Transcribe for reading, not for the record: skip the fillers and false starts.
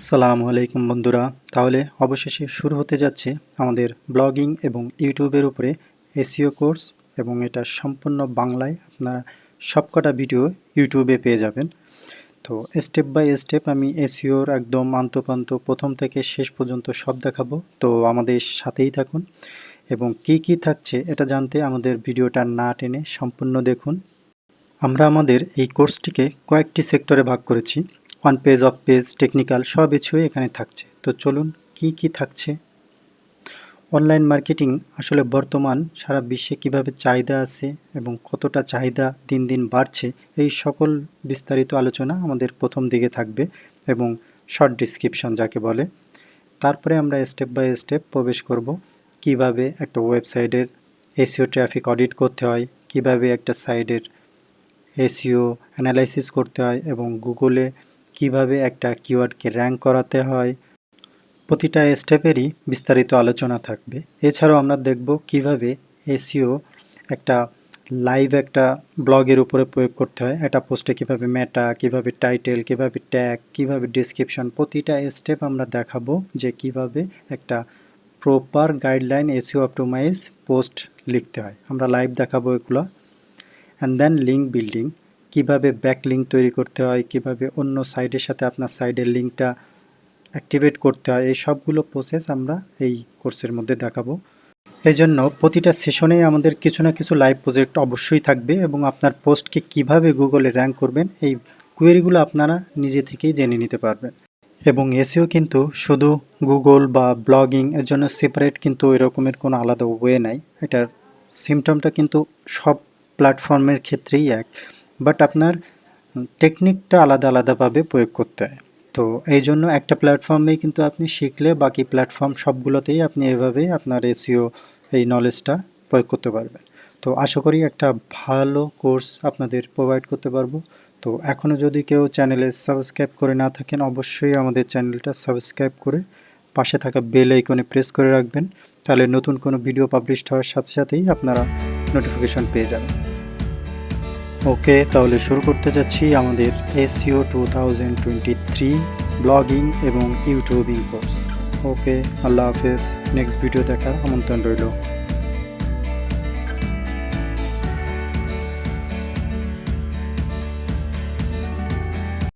আসসালামু আলাইকুম বন্ধুরা। তাহলে অবশেষে শুরু হতে যাচ্ছে আমাদের ব্লগিং এবং ইউটিউবের উপরে এসইও কোর্স, এবং এটা সম্পূর্ণ বাংলায়। আপনারা সবকটা ভিডিও ইউটিউবে পেয়ে যাবেন। তো স্টেপ বাই স্টেপ আমি এসইওর একদম আন্তপান্ত প্রথম থেকে শেষ পর্যন্ত সব দেখাবো। তো আমাদের সাথেই থাকুন এবং কি কি থাকছে এটা জানতে আমাদের ভিডিওটা না টেনে সম্পূর্ণ দেখুন। আমরা আমাদের এই কোর্সটিকে কয়েকটি সেক্টরে ভাগ করেছি। On page, of page, technical সব কিছুই এখানে থাকছে। তো চলুন কি কি থাকছে। অনলাইন মার্কেটিং আসলে বর্তমান সারা বিশ্বে কিভাবে চাহিদা আছে এবং কতটা চাহিদা দিন দিন বাড়ছে, এই সকল বিস্তারিত আলোচনা আমাদের প্রথম দিকে থাকবে এবং শর্ট ডিসক্রিপশন যাকে বলে। তারপরে আমরা স্টেপ বাই স্টেপ প্রবেশ করব কিভাবে একটা ওয়েবসাইটের এসইও ট্রাফিক অডিট করতে হয়, কিভাবে একটা সাইটের এসইও অ্যানালাইসিস করতে হয় এবং গুগলে কিভাবে একটা কিওয়ার্ডকে র্যাঙ্ক করাতে হয়। প্রতিটা স্টেপেরই বিস্তারিত আলোচনা থাকবে। এছাড়াও আমরা দেখব কিভাবে এসইও একটা লাইভ একটা ব্লগের উপরে প্রয়োগ করতে হয়। একটা পোস্টে কিভাবে মেটা, কিভাবে টাইটেল, কিভাবে ট্যাগ, কিভাবে ডিসক্রিপশন, প্রতিটা স্টেপ আমরা দেখাবো যে কিভাবে একটা proper guideline SEO optimize post লিখতে হয়। আমরা লাইভ দেখাবো এগুলো। অ্যান্ড দেন লিঙ্ক বিল্ডিং, কীভাবে ব্যাক লিঙ্ক তৈরি করতে হয়, কিভাবে অন্য সাইটের সাথে আপনার সাইটের লিঙ্কটা অ্যাক্টিভেট করতে হয়, এই সবগুলো প্রসেস আমরা এই কোর্সের মধ্যে দেখাবো। এই জন্য প্রতিটা সেশনেই আমাদের কিছু না কিছু লাইভ প্রজেক্ট অবশ্যই থাকবে এবং আপনার পোস্টকে কিভাবে গুগলে র্যাঙ্ক করবেন এই কোয়েরিগুলো আপনারা নিজে থেকেই জেনে নিতে পারবেন। এবং এসইও কিন্তু শুধু গুগল বা ব্লগিং এর জন্য সেপারেট কিন্তু এরকমের কোনো আলাদা ওয়ে নাই। এটার সিমটমটা কিন্তু সব প্ল্যাটফর্মের ক্ষেত্রেই এক, বাট আপনার টেকনিকটা আলাদা আলাদাভাবে প্রয়োগ করতে হয়। তো এই জন্য একটা প্ল্যাটফর্মেই কিন্তু আপনি শিখলে বাকি প্ল্যাটফর্ম সবগুলোতেই আপনি এভাবেই আপনার এসইও এই নলেজটা প্রয়োগ করতে পারবেন। তো আশা করি একটা ভালো কোর্স আপনাদের প্রোভাইড করতে পারবো। তো এখনও যদি কেউ চ্যানেলে সাবস্ক্রাইব করে না থাকেন, অবশ্যই আমাদের চ্যানেলটা সাবস্ক্রাইব করে পাশে থাকা বেল আইকনে প্রেস করে রাখবেন। তাহলে নতুন কোনো ভিডিও পাবলিশ হওয়ার সাথে সাথেই আপনারা নোটিফিকেশন পেয়ে যাবেন। ওকে, তাহলে শুরু করতে যাচ্ছি আমাদের এসইও 2023 ব্লগিং এবং ইউটিউবিং কোর্স। ওকে, আল্লাহ হাফেজ। নেক্সট ভিডিও দেখার আমন্ত্রণ রইল।